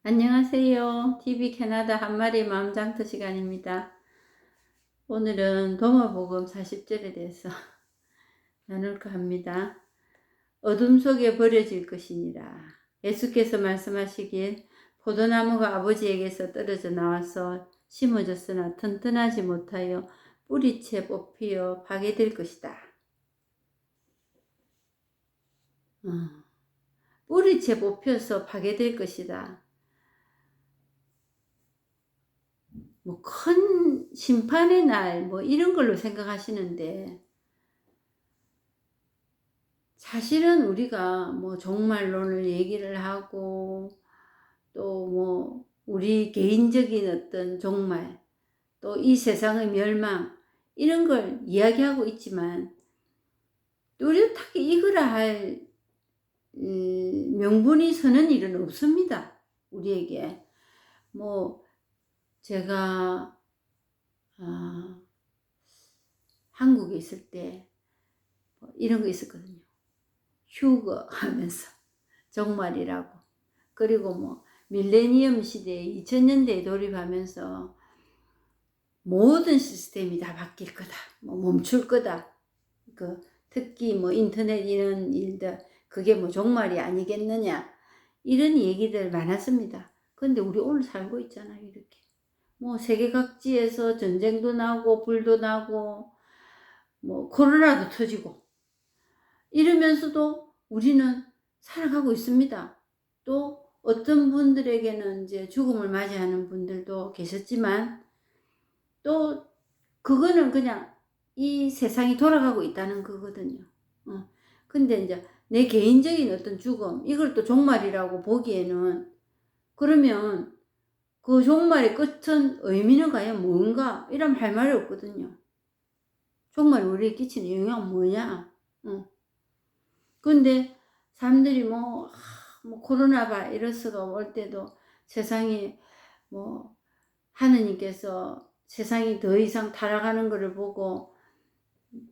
안녕하세요. TV 캐나다 한마리 마음장터 시간입니다. 오늘은 도마복음 40절에 대해서 나눌까 합니다. 어둠 속에 버려질 것이니라. 예수께서 말씀하시길 포도나무가 아버지에게서 떨어져 나와서 심어졌으나 튼튼하지 못하여 뿌리채 뽑히어 파괴될 것이다. 뿌리채 뽑혀서 파괴될 것이다. 뭐 큰 심판의 날 뭐 이런 걸로 생각하시는데, 사실은 우리가 뭐 종말론을 얘기를 하고 또 뭐 우리 개인적인 어떤 종말, 또 이 세상의 멸망, 이런 걸 이야기하고 있지만 뚜렷하게 이거라 할 명분이 서는 일은 없습니다. 우리에게. 뭐 제가 한국에 있을 때 이런 거 있었거든요. 휴거 하면서 종말이라고. 그리고 뭐 밀레니엄 시대에 2000년대에 돌입하면서 모든 시스템이 다 바뀔 거다, 뭐 멈출 거다, 특히 뭐 인터넷 이런 일들, 그게 뭐 종말이 아니겠느냐, 이런 얘기들 많았습니다. 근데 우리 오늘 살고 있잖아요. 이렇게 뭐 세계 각지에서 전쟁도 나고 불도 나고 뭐 코로나도 터지고 이러면서도 우리는 살아가고 있습니다. 또 어떤 분들에게는 이제 죽음을 맞이하는 분들도 계셨지만, 또 그거는 그냥 이 세상이 돌아가고 있다는 거거든요. 근데 이제 내 개인적인 어떤 죽음, 이걸 또 종말이라고 보기에는, 그러면 그 종말의 끝은 의미는 과연 뭔가? 이러면 할 말이 없거든요. 종말이 우리에게 끼치는 영향은 뭐냐? 근데 사람들이 뭐 코로나 바이러스가 올 때도 세상이 뭐 하느님께서 세상이 더 이상 타락하는 것을 보고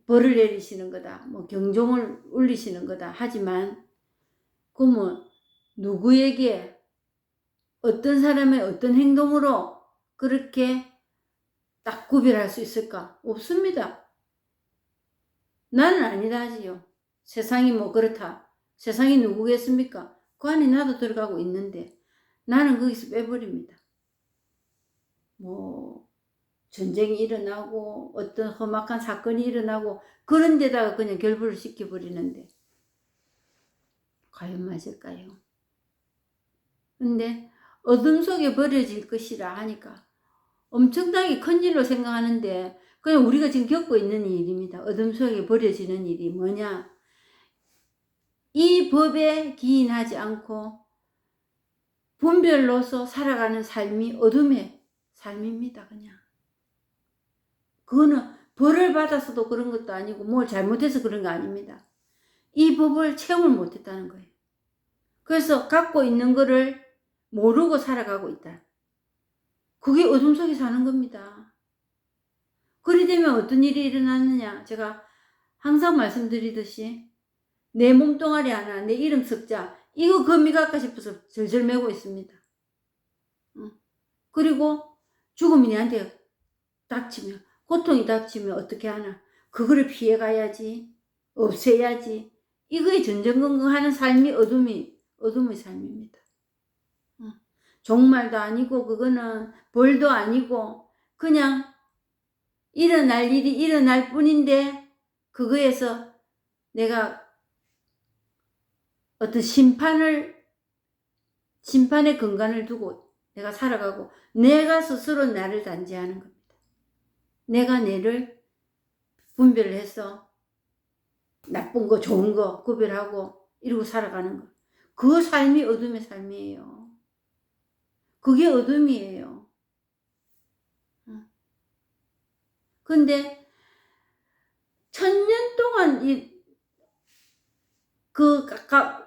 벌을 내리시는 거다, 뭐 경종을 울리시는 거다 하지만, 그러면 누구에게 어떤 사람의 어떤 행동으로 그렇게 딱 구별할 수 있을까? 없습니다. 나는 아니다 하지요. 세상이 뭐 그렇다, 세상이 누구겠습니까? 그 안에 나도 들어가고 있는데 나는 거기서 빼버립니다. 뭐 전쟁이 일어나고 어떤 험악한 사건이 일어나고 그런 데다가 그냥 결부를 시켜버리는데 과연 맞을까요? 근데 어둠 속에 버려질 것이라 하니까 엄청나게 큰 일로 생각하는데, 그냥 우리가 지금 겪고 있는 일입니다. 어둠 속에 버려지는 일이 뭐냐? 이 법에 기인하지 않고 분별로서 살아가는 삶이 어둠의 삶입니다. 그냥 그거는 벌을 받아서도 그런 것도 아니고 뭘 잘못해서 그런 거 아닙니다. 이 법을 체험을 못했다는 거예요. 그래서 갖고 있는 거를 모르고 살아가고 있다. 그게 어둠 속에 사는 겁니다. 그리 되면 어떤 일이 일어나느냐? 제가 항상 말씀드리듯이 내 몸뚱아리 하나, 내 이름 석자, 이거 금이 갈까 싶어서 절절 매고 있습니다. 그리고 죽음이 내한테 닥치면, 고통이 닥치면 어떻게 하나? 그거를 피해가야지, 없애야지. 이거에 전전긍긍하는 삶이 어둠의 삶입니다. 종말도 아니고 그거는 벌도 아니고 그냥 일어날 일이 일어날 뿐인데, 그거에서 내가 어떤 심판의 근간을 두고 내가 살아가고 내가 스스로 나를 단죄하는 겁니다. 내가 내를 분별을 해서 나쁜 거 좋은 거 구별하고 이러고 살아가는 거, 그 삶이 어둠의 삶이에요. 그게 어둠이에요. 근데 1000년 동안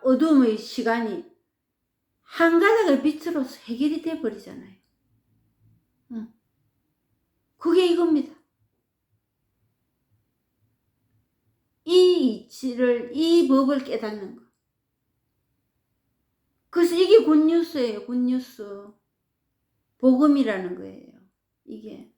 어둠의 시간이 한 가닥의 빛으로 해결이 돼 버리잖아요. 그게 이겁니다. 이 이치를, 이 법을 깨닫는 거. 그래서 이게 굿뉴스예요. 굿뉴스. 복음이라는 거예요. 이게.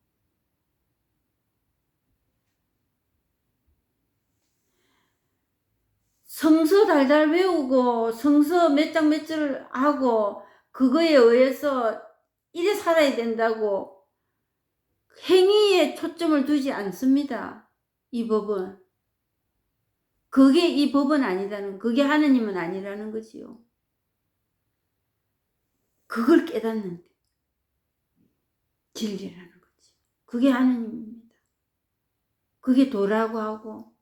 성서 달달 외우고 성서 몇 장 몇 절 하고 그거에 의해서 이래 살아야 된다고 행위에 초점을 두지 않습니다. 이 법은. 그게 이 법은 아니라는, 그게 하느님은 아니라는 거지요. 그걸 깨닫는데 진리라는 거지. 그게 하느님입니다. 그게 도라고 하고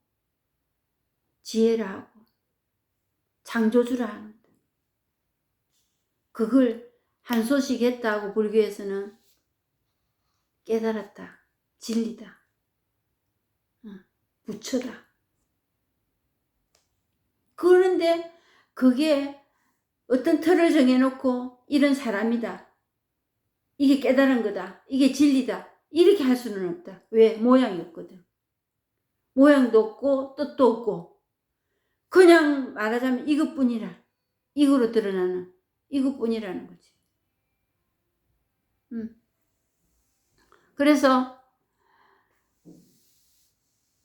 지혜라 하고 창조주라 하는데 그걸 한 소식 했다고 불교에서는 깨달았다. 진리다. 부처다. 그런데 그게 어떤 틀을 정해놓고 이런 사람이다. 이게 깨달은 거다. 이게 진리다. 이렇게 할 수는 없다. 왜? 모양이 없거든. 모양도 없고 뜻도 없고 그냥 말하자면 이것뿐이라. 이거로 드러나는 이것뿐이라는 거지. 그래서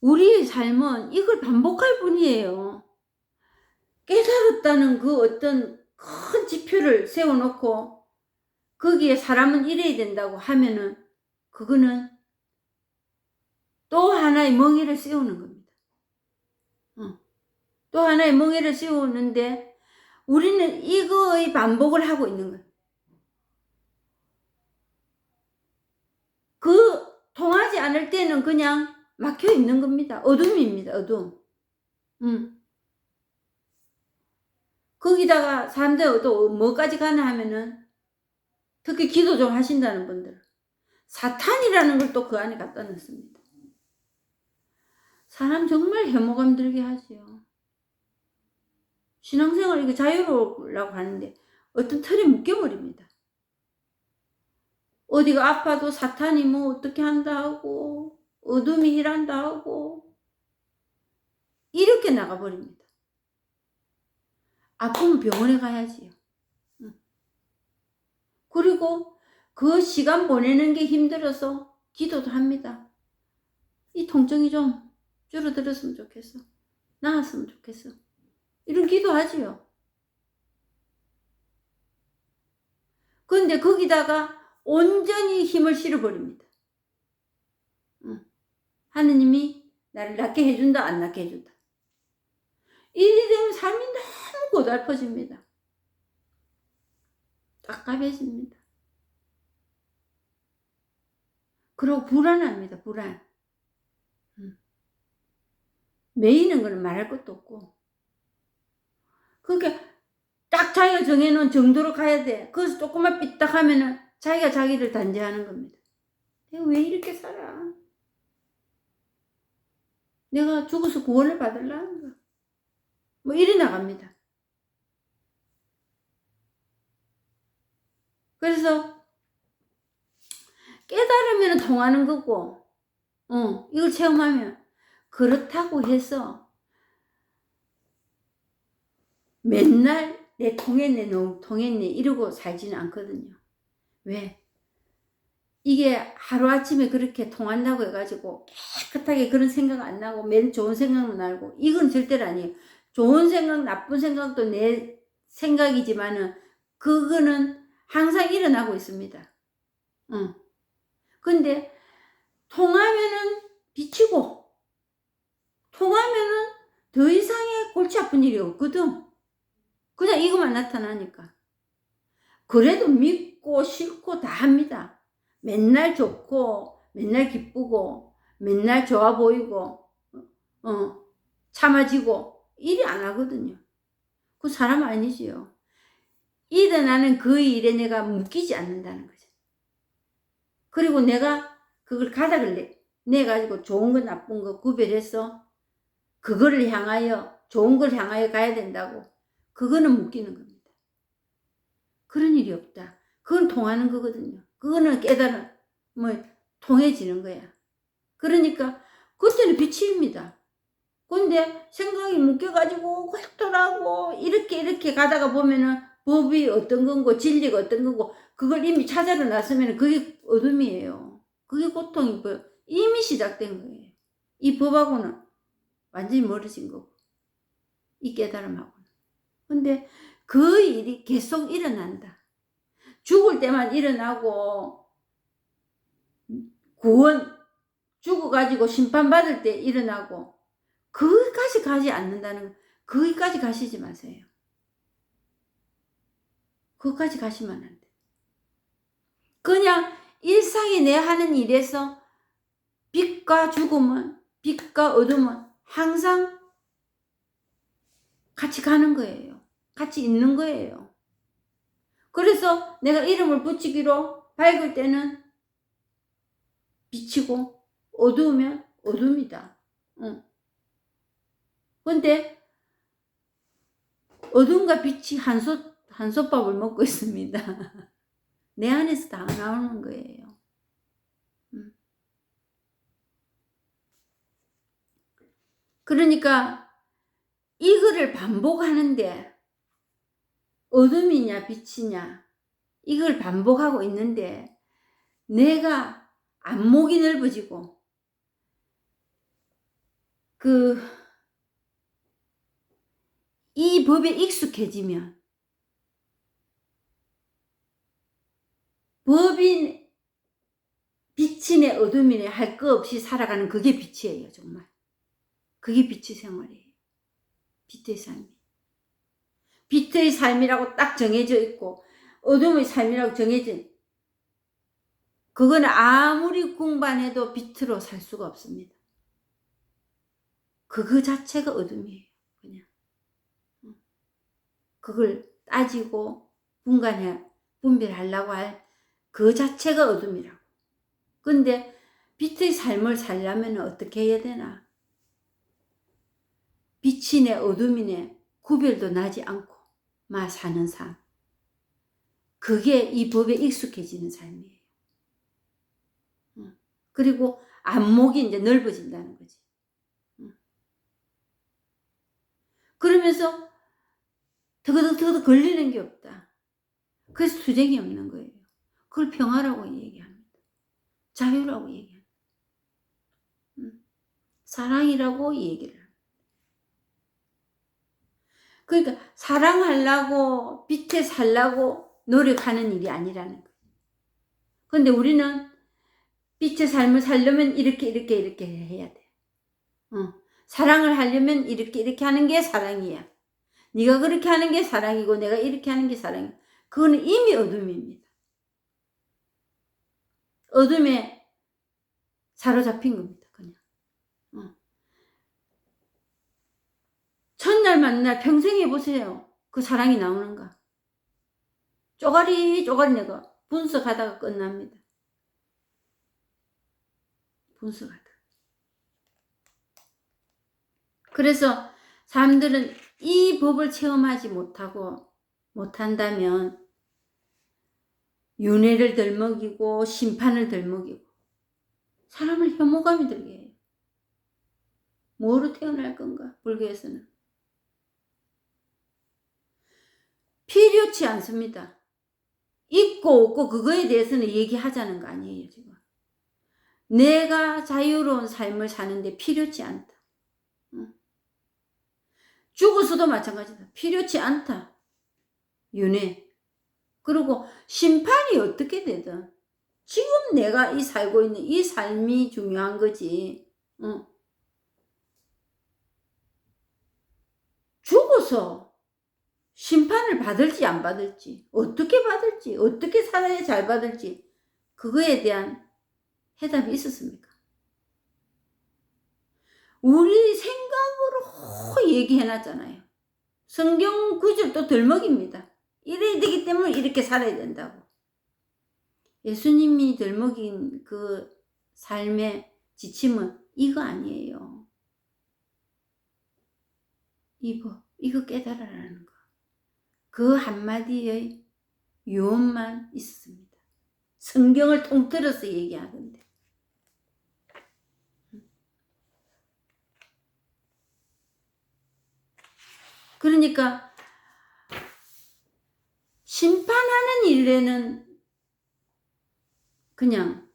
우리의 삶은 이걸 반복할 뿐이에요. 깨달았다는 그 어떤 큰 지표를 세워놓고 거기에 사람은 이래야 된다고 하면은 그거는 또 하나의 멍에를 씌우는 겁니다. 또 하나의 멍에를 씌우는데 우리는 이거의 반복을 하고 있는 거예요. 그 통하지 않을 때는 그냥 막혀 있는 겁니다. 어둠입니다. 어둠. 거기다가 사람들 또 뭐까지 가나 하면은 특히 기도 좀 하신다는 분들 사탄이라는 걸 또 그 안에 갖다 넣습니다. 사람 정말 혐오감 들게 하지요. 신앙생활 이거 자유로우려고 하는데 어떤 틀에 묶여버립니다. 어디가 아파도 사탄이 뭐 어떻게 한다 하고 어둠이 일한다 하고 이렇게 나가버립니다. 아프면 병원에 가야지요. 그리고 그 시간 보내는 게 힘들어서 기도도 합니다. 이 통증이 좀 줄어들었으면 좋겠어. 나았으면 좋겠어. 이런 기도하지요. 그런데 거기다가 온전히 힘을 실어버립니다. 하느님이 나를 낫게 해준다, 안 낫게 해준다. 이래 되면 삶이 너무 고달퍼집니다. 깝깝해집니다. 그리고 불안합니다. 불안. 매이는 거는 말할 것도 없고. 그러니까 딱 자기가 정해놓은 정도로 가야 돼. 거기서 조금만 삐딱하면은 자기가 자기를 단죄하는 겁니다. 내가 왜 이렇게 살아? 내가 죽어서 구원을 받으려는가? 뭐 이래 나갑니다. 그래서 깨달으면 통하는 거고 이걸 체험하면 그렇다고 해서 맨날 내 통했네 너무 통했네 이러고 살지는 않거든요. 왜? 이게 하루아침에 그렇게 통한다고 해가지고 깨끗하게 그런 생각 안 나고 맨 좋은 생각만 나고 이건 절대로 아니에요. 좋은 생각 나쁜 생각도 내 생각이지만은 그거는 항상 일어나고 있습니다. 근데 통하면은 비치고 통하면은 더 이상의 골치 아픈 일이 없거든. 그냥 이것만 나타나니까. 그래도 믿고 싫고 다 합니다. 맨날 좋고 맨날 기쁘고 맨날 좋아 보이고 참아지고 이리 안 하거든요. 그 사람 아니지요. 일어나는 그 일에 내가 묶이지 않는다는 거죠. 그리고 내가 그걸 가닥을 내가지고 좋은 거 나쁜 거 구별해서 그거를 향하여 좋은 걸 향하여 가야 된다고 그거는 묶이는 겁니다. 그런 일이 없다. 그건 통하는 거거든요. 그거는 깨달은 통해지는 거야. 그러니까 그때는 빛입니다. 근데 생각이 묶여가지고 골똘하고 이렇게 가다가 보면은 법이 어떤 건고 진리가 어떤 건고 그걸 이미 찾아러 나서면 그게 어둠이에요. 그게 고통이 이미 시작된 거예요. 이 법하고는 완전히 멀어진 거고 이 깨달음하고는. 근데 그 일이 계속 일어난다. 죽을 때만 일어나고 구원 죽어가지고 심판받을 때 일어나고 거기까지 가지 않는다는 거. 거기까지 가시지 마세요. 거기까지 가시면 안 돼. 그냥 일상이 내 하는 일에서 빛과 죽음은, 빛과 어둠은 항상 같이 가는 거예요. 같이 있는 거예요. 그래서 내가 이름을 붙이기로 밝을 때는 빛이고 어두우면 어둠이다. 근데 어둠과 빛이 한솥밥을 먹고 있습니다. 내 안에서 다 나오는 거예요. 그러니까 이거를 반복하는데 어둠이냐 빛이냐 이걸 반복하고 있는데 내가 안목이 넓어지고 이 법에 익숙해지면 법인 빛이네 어둠이네 할 거 없이 살아가는 그게 빛이에요. 정말 그게 빛의 생활이에요. 빛의 삶이 빛의 삶이라고 딱 정해져 있고 어둠의 삶이라고 정해진 그거는 아무리 공부해도 빛으로 살 수가 없습니다. 그거 자체가 어둠이에요. 그냥 그걸 따지고 분별하려고 할 그 자체가 어둠이라고. 근데 빛의 삶을 살려면 어떻게 해야 되나? 빛이네 어둠이네 구별도 나지 않고 막 사는 삶. 그게 이 법에 익숙해지는 삶이에요. 그리고 안목이 이제 넓어진다는 거지. 그러면서 더더더 걸리는 게 없다. 그래서 투쟁이 없는 거예요. 그걸 평화라고 얘기합니다. 자유라고 얘기합니다. 사랑이라고 얘기를 합니다. 그러니까 사랑하려고 빛에 살려고 노력하는 일이 아니라는 거예요. 근데 우리는 빛의 삶을 살려면 이렇게 해야 돼. 사랑을 하려면 이렇게 하는 게 사랑이야. 네가 그렇게 하는 게 사랑이고 내가 이렇게 하는 게 사랑이야. 그거는 이미 어둠입니다. 어둠에 사로잡힌 겁니다. 그냥. 첫날 만날 평생 해보세요. 그 사랑이 나오는가. 쪼가리 내가 분석하다가 끝납니다. 분석하다. 그래서 사람들은 이 법을 체험하지 못한다면 윤회를 덜 먹이고 심판을 덜 먹이고 사람을 혐오감이 들게 해요. 뭐로 태어날 건가? 불교에서는 필요치 않습니다. 있고 없고 그거에 대해서는 얘기하자는 거 아니에요. 지금 내가 자유로운 삶을 사는데 필요치 않다. 죽어서도 마찬가지다. 필요치 않다. 윤회. 그리고 심판이 어떻게 되든 지금 내가 이 살고 있는 이 삶이 중요한 거지. 죽어서 심판을 받을지 안 받을지 어떻게 받을지 어떻게 살아야 잘 받을지 그거에 대한 해답이 있었습니까? 우리 생각으로 얘기해놨잖아요. 성경 구절도 덜먹입니다. 이래야 되기 때문에 이렇게 살아야 된다고. 예수님이 덜먹인 그 삶의 지침은 이거 아니에요. 이거 깨달으라는 거. 그 한마디의 유언만 있었습니다. 성경을 통틀어서 얘기하던데. 그러니까 심판하는 일에는 그냥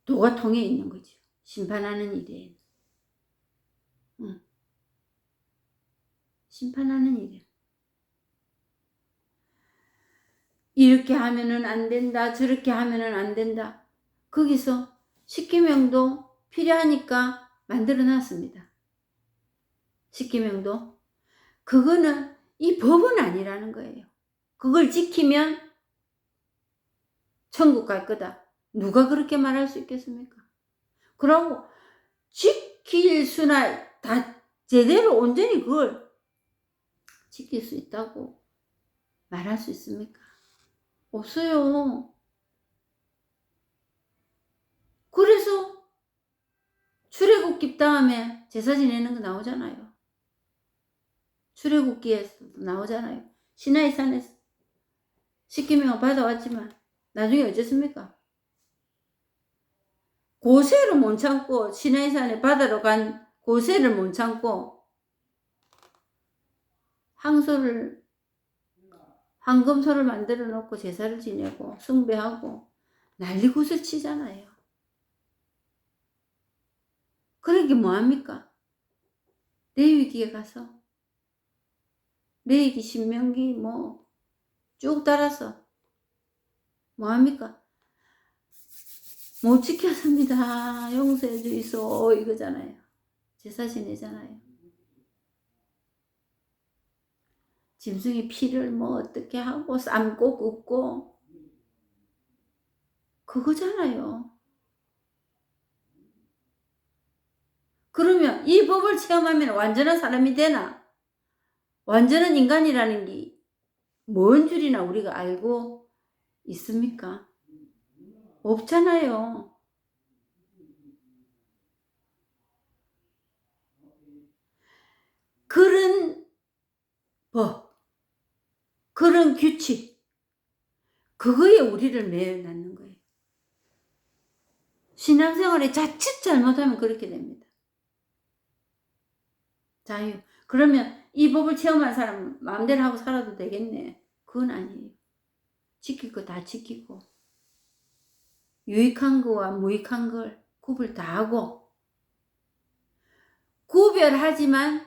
도가 통해 있는 거죠. 심판하는 일에. 심판하는 일에. 이렇게 하면은 안 된다. 저렇게 하면은 안 된다. 거기서 십계명도 필요하니까 만들어 놨습니다. 십계명도. 그거는 이 법은 아니라는 거예요. 그걸 지키면 천국 갈 거다. 누가 그렇게 말할 수 있겠습니까? 그러고 지킬 수나 다 제대로 온전히 그걸 지킬 수 있다고 말할 수 있습니까? 없어요. 그래서 출애굽기 다음에 제사 지내는 거 나오잖아요. 출애굽기에서도 나오잖아요. 시나이산에서 십계명을 받아왔지만 나중에 어쨌습니까? 고세를 못 참고 시나이산에 바다로 간 고세를 못 참고 황금소를 만들어 놓고 제사를 지내고 숭배하고 난리굿을 치잖아요. 그러게 뭐합니까? 레위기에 가서 레위기 신명기 뭐 쭉 따라서 뭐합니까? 못 지켰습니다. 용서해 주이소 이거잖아요. 제사 지내잖아요. 짐승의 피를 뭐 어떻게 하고 삶고 굽고 그거잖아요. 그러면 이 법을 체험하면 완전한 사람이 되나? 완전한 인간이라는 게 뭔 줄이나 우리가 알고 있습니까? 없잖아요. 그런 법, 그런 규칙, 그거에 우리를 매여놨는 거예요. 신앙생활에 자칫 잘못하면 그렇게 됩니다. 자유. 그러면 이 법을 체험한 사람 마음대로 하고 살아도 되겠네. 그건 아니에요. 지킬 거 다 지키고 유익한 거와 무익한 걸 구분 다 하고 분별하지만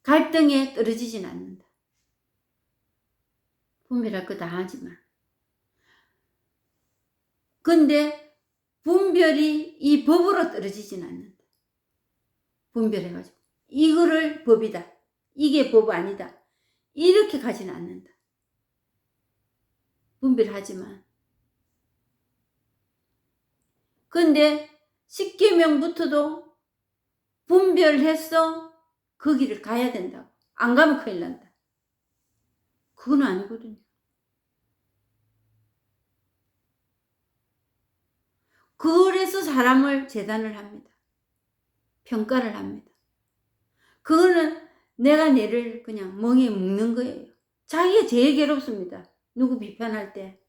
갈등에 떨어지진 않는다. 분별할 거 다 하지만. 근데 분별이 이 법으로 떨어지진 않는다. 분별해가지고 이거를 법이다. 이게 법 아니다. 이렇게 가지는 않는다. 분별하지만. 근데 십계명부터도 분별해서 그 길을 가야 된다고. 안 가면 큰일 난다. 그건 아니거든요. 그래서 사람을 재단을 합니다. 평가를 합니다. 그거는 내가 내를 그냥 멍에 묶는 거예요. 자기가 제일 괴롭습니다. 누구 비판할 때.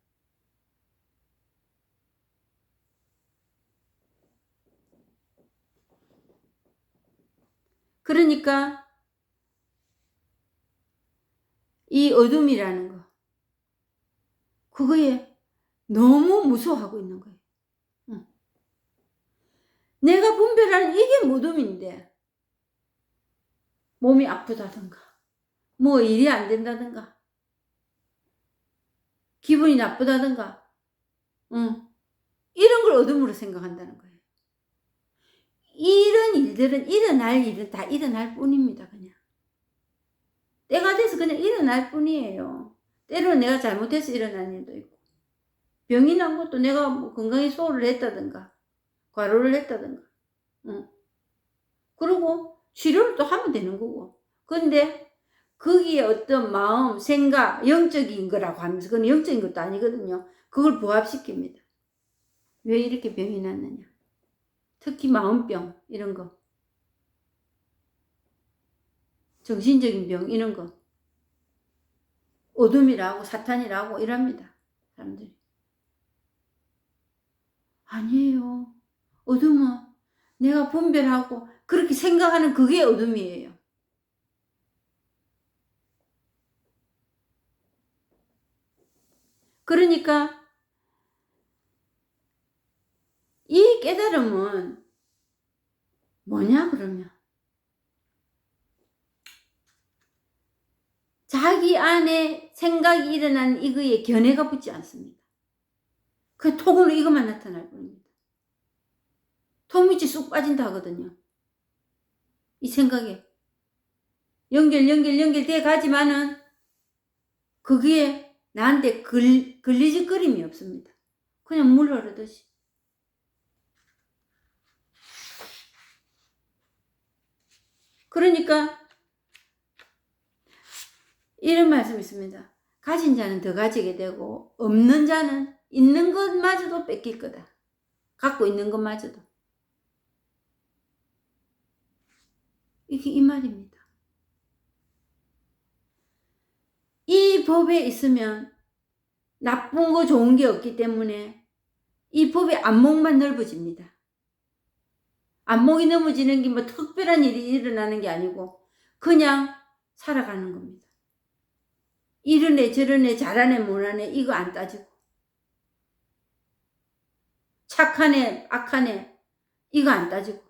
그러니까 이 어둠이라는 거, 그거에 너무 무서워하고 있는 거예요. 내가 분별하는 이게 어둠인데 몸이 아프다든가 뭐 일이 안 된다든가 기분이 나쁘다든가 이런 걸 어둠으로 생각한다는 거예요. 이런 일들은 일어날 일은 다 일어날 뿐입니다. 그냥 때가 돼서 그냥 일어날 뿐이에요. 때로는 내가 잘못해서 일어난 일도 있고 병이 난 것도 내가 뭐 건강에 소홀을 했다든가 과로를 했다든가 그리고 치료를 또 하면 되는 거고. 근데 거기에 어떤 마음, 생각, 영적인 거라고 하면서 그건 영적인 것도 아니거든요. 그걸 부합시킵니다. 왜 이렇게 병이 났느냐. 특히 마음병 이런 거. 정신적인 병 이런 거. 어둠이라고 사탄이라고 이랍니다. 사람들이. 아니에요. 어둠은 내가 분별하고 그렇게 생각하는 그게 어둠이에요. 그러니까 이 깨달음은 뭐냐 그러면 자기 안에 생각이 일어나는 이거에 견해가 붙지 않습니다. 그 통으로 이것만 나타날 뿐입니다. 통 밑이 쑥 빠진다 하거든요. 이 생각에 연결돼 가지만은 거기에 나한테 걸리적거림이 없습니다. 그냥 물 흐르듯이. 그러니까 이런 말씀이 있습니다. 가진 자는 더 가지게 되고 없는 자는 있는 것마저도 뺏길 거다. 갖고 있는 것마저도. 이게 이 말입니다. 이 법에 있으면 나쁜 거 좋은 게 없기 때문에 이 법의 안목만 넓어집니다. 안목이 넘어지는 게 뭐 특별한 일이 일어나는 게 아니고 그냥 살아가는 겁니다. 이러네 저러네 잘하네 못하네 이거 안 따지고 착하네 악하네 이거 안 따지고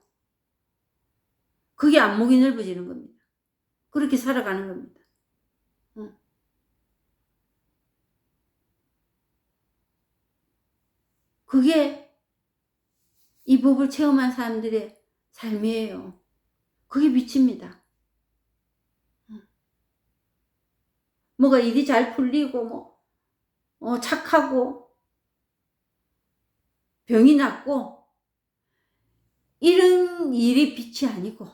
그게 안목이 넓어지는 겁니다. 그렇게 살아가는 겁니다. 그게 이 법을 체험한 사람들의 삶이에요. 그게 빛입니다. 뭐가 일이 잘 풀리고 착하고 병이 낫고 이런 일이 빛이 아니고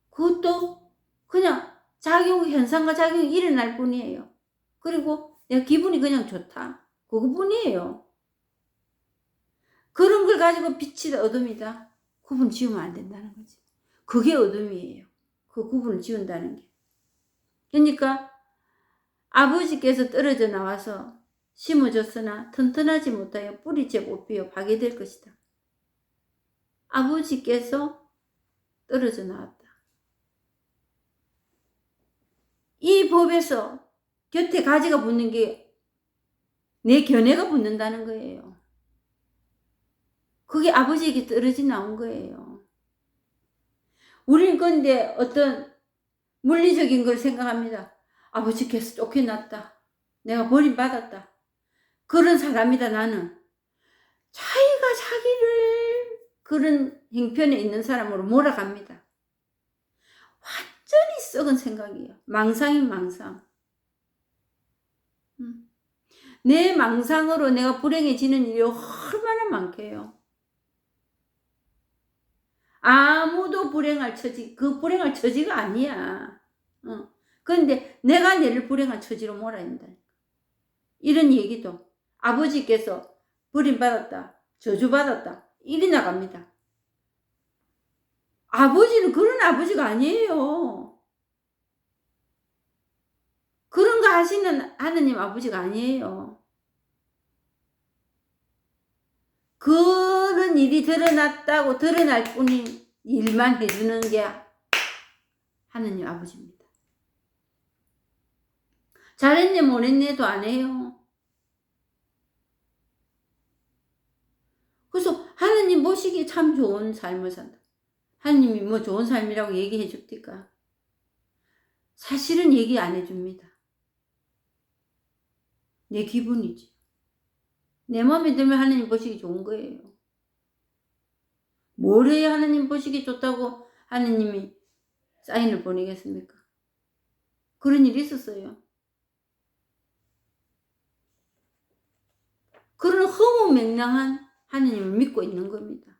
그것도 그냥 현상과 작용이 일어날 뿐이에요. 그리고 내가 기분이 그냥 좋다. 그거뿐이에요. 그런 걸 가지고 빛이 어둠이다. 구분 지으면 안 된다는 거지. 그게 어둠이에요. 그 구분을 지운다는 게. 그러니까 아버지께서 떨어져 나와서 심어졌으나 튼튼하지 못하여 뿌리째 못 피어 파괴될 것이다. 아버지께서 떨어져 나왔다. 이 법에서 곁에 가지가 붙는 게 내 견해가 붙는다는 거예요. 그게 아버지에게 떨어져 나온 거예요. 우리는 근데 어떤 물리적인 걸 생각합니다. 아버지께서 쫓겨났다. 내가 버림받았다. 그런 사람이다 나는. 자기가 자기를 그런 형편에 있는 사람으로 몰아갑니다. 완전히 썩은 생각이에요. 망상인 망상. 내 망상으로 내가 불행해지는 일이 얼마나 많게요. 아무도 불행할 처지, 그 불행할 처지가 아니야. 그런데 내가 내를 불행한 처지로 몰아낸다. 이런 얘기도 아버지께서 버림받았다, 저주받았다, 이리 나갑니다. 아버지는 그런 아버지가 아니에요. 그런 거 하시는 하느님 아버지가 아니에요. 그런 일이 드러났다고 드러날 뿐인 일만 해주는 게 하느님 아버지입니다. 잘했네 못했네도 안 해요. 그래서 하느님 모시기 참 좋은 삶을 산다. 하느님이 뭐 좋은 삶이라고 얘기해 줍니까? 사실은 얘기 안 해줍니다. 내 기분이지. 내 마음에 들면 하느님 보시기 좋은 거예요. 뭘 해야 하느님 보시기 좋다고 하느님이 사인을 보내겠습니까? 그런 일이 있었어요. 그런 허무맹랑한 하느님을 믿고 있는 겁니다.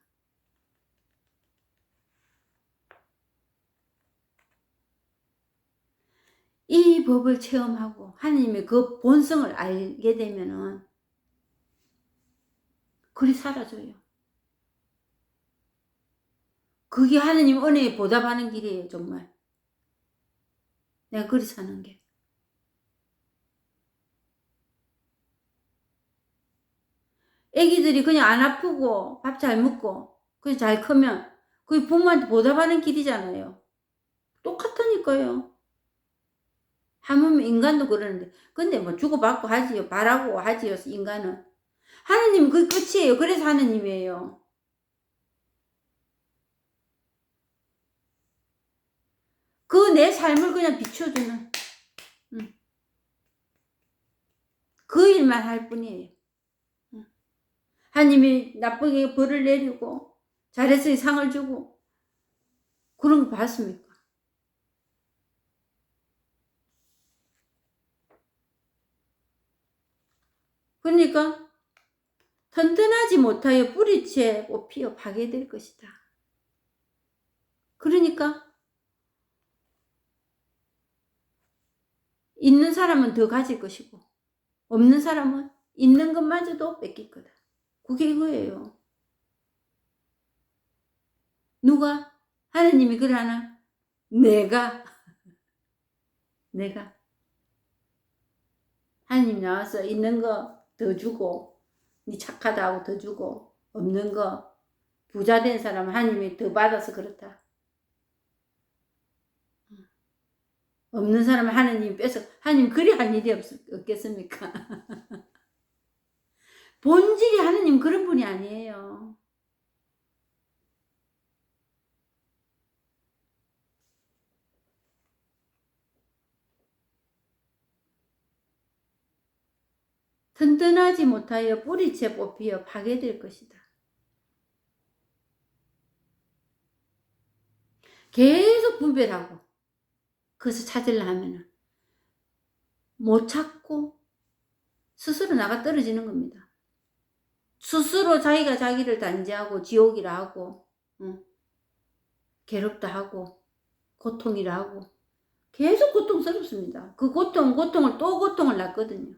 이 법을 체험하고 하느님의 그 본성을 알게 되면은 그리 사라져요. 그게 하느님 은혜에 보답하는 길이에요. 정말 내가 그리 사는 게. 애기들이 그냥 안 아프고 밥 잘 먹고 그냥 잘 크면 그게 부모한테 보답하는 길이잖아요. 똑같다니까요. 하물며 인간도 그러는데. 근데 뭐 주고받고 하지요. 바라고 하지요, 인간은. 하느님은 그게 끝이에요. 그래서 하느님이에요. 그 내 삶을 그냥 비춰주는 그 일만 할 뿐이에요. 하느님이 나쁘게 벌을 내리고 잘했으니 상을 주고 그런 거 봤습니까? 그러니까 튼튼하지 못하여 뿌리채 뽑히어 파괴될 것이다. 그러니까 있는 사람은 더 가질 것이고 없는 사람은 있는 것마저도 뺏길 거다. 그게 이거예요. 누가? 하느님이 그러나? 내가 하느님 나와서 있는 거 더 주고 니 착하다 하고 더 주고 없는 거 부자 된 사람은 하느님이 더 받아서 그렇다. 없는 사람은 하느님 뺏어. 하느님 그리 할 일이 없겠습니까? 본질이 하느님 그런 분이 아니에요. 튼튼하지 못하여 뿌리채 뽑히어 파괴될 것이다. 계속 분별하고 그래서 찾으려 하면은 못 찾고 스스로 나가 떨어지는 겁니다. 스스로 자기가 자기를 단죄하고 지옥이라 하고 괴롭다 하고 고통이라 하고 계속 고통스럽습니다. 그 고통을 또 고통을 낳거든요.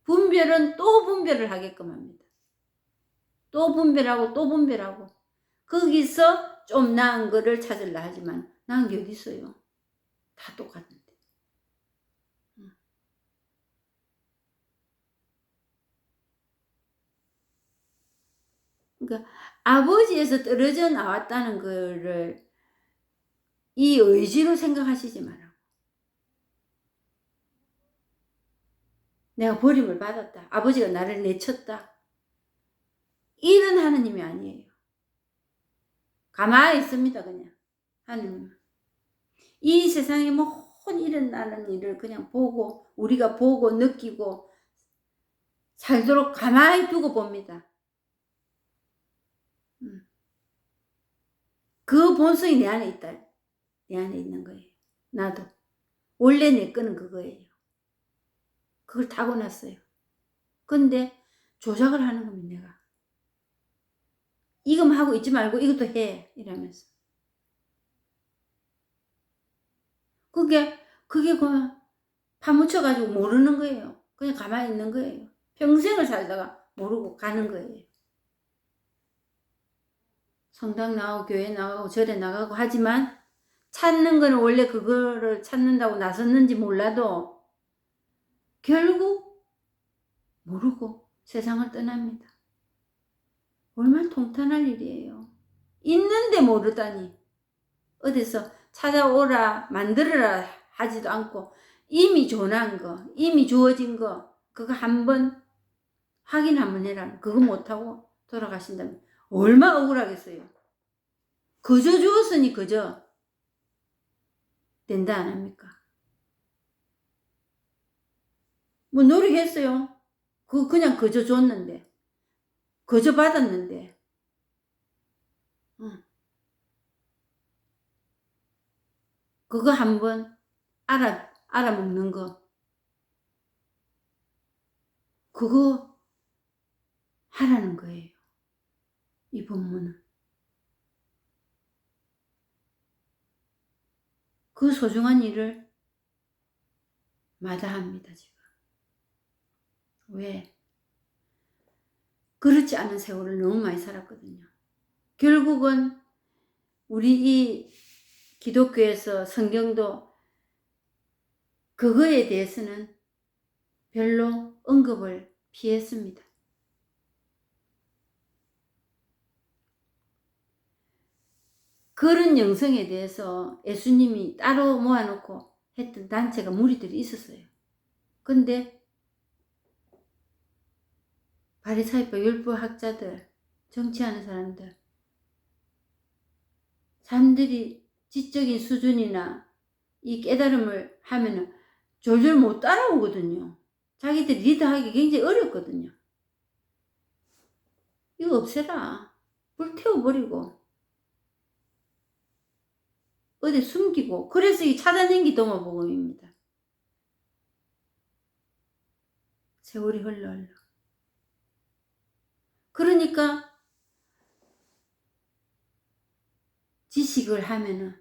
분별은 또 분별을 하게끔 합니다. 또 분별하고 또 분별하고 거기서 좀 나은 거를 찾으려 하지만 나은 게 어디 있어요. 다 똑같은데. 그러니까 아버지에서 떨어져 나왔다는 거를 이 의지로 생각하시지 마라. 내가 버림을 받았다. 아버지가 나를 내쳤다. 이런 하느님이 아니에요. 가만히 있습니다. 그냥 하느님은. 이 세상에 모든 일어나는 일을 그냥 보고 우리가 보고 느끼고 살도록 가만히 두고 봅니다. 그 본성이 내 안에 있다. 내 안에 있는 거예요. 나도. 원래 내 거는 그거예요. 그걸 타고났어요. 근데 조작을 하는 겁니다. 내가. 이것만 하고 있지 말고 이것도 해. 이러면서. 그게 그냥 파묻혀가지고 모르는 거예요. 그냥 가만히 있는 거예요. 평생을 살다가 모르고 가는 거예요. 성당 나가고 교회 나가고 절에 나가고 하지만 찾는 거는 원래 그거를 찾는다고 나섰는지 몰라도 결국 모르고 세상을 떠납니다. 얼마나 통탄할 일이에요. 있는데 모르다니. 어디서 찾아오라 만들어라 하지도 않고 이미 조난 거 이미 주어진 거 그거 한번 확인 한번 해라. 그거 못하고 돌아가신다면 얼마나 억울하겠어요. 그저 주었으니 그저 된다 안 합니까? 뭐 노력했어요. 그냥 그저 줬는데 그저 받았는데 그거 한번 알아먹는 거 그거 하라는 거예요. 이 본문은. 그 소중한 일을 마다합니다. 지금. 왜? 그렇지 않은 세월을 너무 많이 살았거든요. 결국은 우리 이 기독교에서 성경도 그거에 대해서는 별로 언급을 피했습니다. 그런 영성에 대해서 예수님이 따로 모아놓고 했던 단체가 무리들이 있었어요. 근데 바리사이파 율법학자들, 정치하는 사람들이 지적인 수준이나 이 깨달음을 하면은 졸졸 못 따라오거든요. 자기들이 리더하기 굉장히 어렵거든요. 이거 없애라. 불태워버리고 어디 숨기고. 그래서 이 찾아낸 게 도마복음입니다. 세월이 흘러. 그러니까 지식을 하면은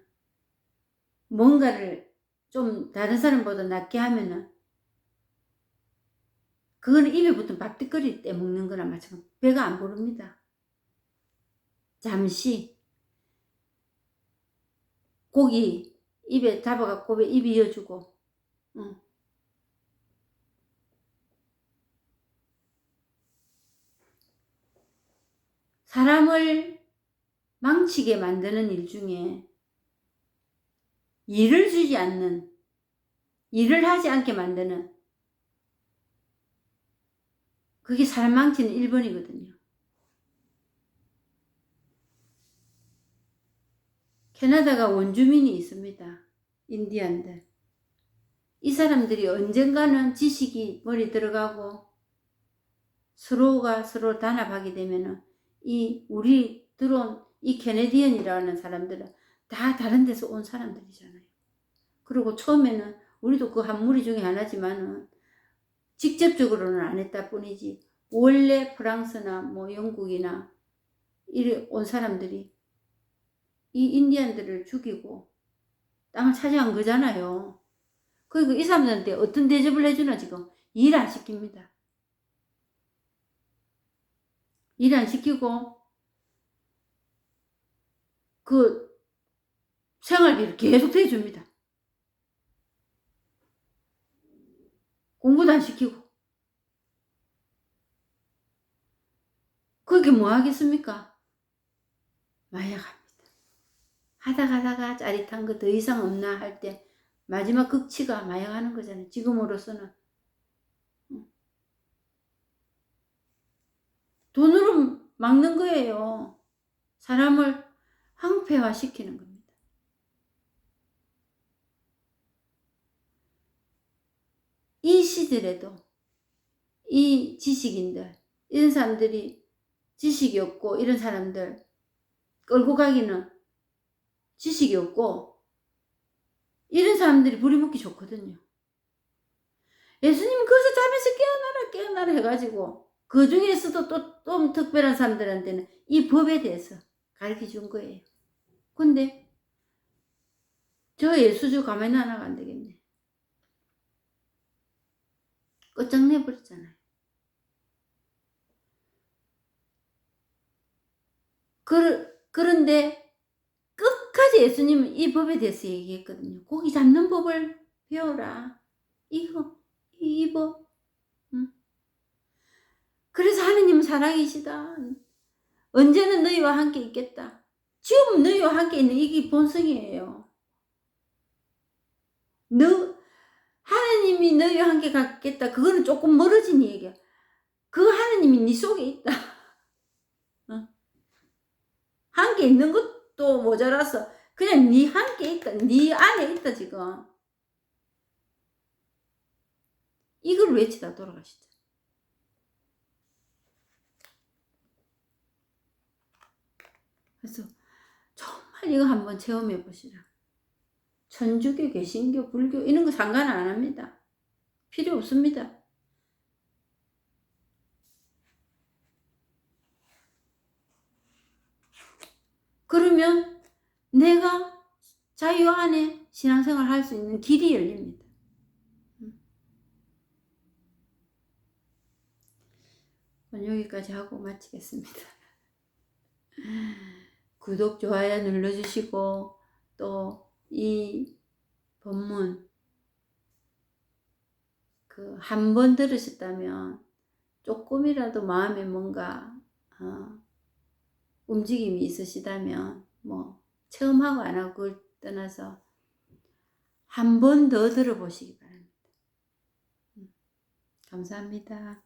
뭔가를 좀 다른 사람보다 낫게 하면은 그거는 입에 붙은 밥띠거리 때 먹는 거나 마찬가지. 배가 안 부릅니다. 잠시 고기 입에 잡아갖고 입 이어주고 사람을 망치게 만드는 일 중에 일을 주지 않는, 일을 하지 않게 만드는, 그게 사람 망치는 1번이거든요. 캐나다가 원주민이 있습니다. 인디언들. 이 사람들이 언젠가는 지식이 머리 들어가고 서로가 서로 단합하게 되면은 우리 들어온 이 캐네디언이라는 사람들은 다 다른 데서 온 사람들이잖아요. 그리고 처음에는 우리도 그 한 무리 중에 하나지만은 직접적으로는 안 했다 뿐이지 원래 프랑스나 뭐 영국이나 이리 온 사람들이 이 인디언들을 죽이고 땅을 차지한 거잖아요. 그리고 이 사람들한테 어떤 대접을 해주나 지금 일 안 시킵니다. 일 안 시키고 그 생활비를 계속 대줍니다. 공부도 안 시키고. 그게 뭐 하겠습니까? 마약합니다. 하다가 짜릿한 거 더 이상 없나 할 때 마지막 극치가 마약하는 거잖아요. 지금으로서는. 돈으로 막는 거예요. 사람을 황폐화시키는 겁니다. 이 시절에도 이 지식인들, 이런 사람들이 지식이 없고 이런 사람들 끌고 가기는 지식이 없고 이런 사람들이 불이 붙기 좋거든요. 예수님은 거기서 잠에서 깨어나라 해가지고 그 중에서도 또 특별한 사람들한테는 이 법에 대해서 가르쳐 준 거예요. 근데 저 예수주 가만히 하나가 안 되겠네. 끝장내버렸잖아요. 그런데 끝까지 예수님은 이 법에 대해서 얘기했거든요. 고기 잡는 법을 배워라. 이 법. 그래서 하느님은 사랑이시다. 언제는 너희와 함께 있겠다. 지금 너희와 함께 있는 이게 본성이에요. 하느님이 너희와 함께 갔겠다. 그거는 조금 멀어진 얘기야. 그 하느님이 네 속에 있다. 함께 있는 것도 모자라서 그냥 네 함께 있다. 네 안에 있다 지금. 이걸 외치다 돌아가시죠. 그래서 정말 이거 한번 체험해 보시라. 천주교, 개신교, 불교 이런 거 상관 안 합니다. 필요 없습니다. 그러면 내가 자유 안에 신앙생활 할 수 있는 길이 열립니다. 여기까지 하고 마치겠습니다. 구독, 좋아요 눌러주시고 또 이 본문 한 번 들으셨다면 조금이라도 마음에 뭔가 움직임이 있으시다면 뭐 처음 하고 안 하고 그걸 떠나서 한 번 더 들어보시기 바랍니다. 감사합니다.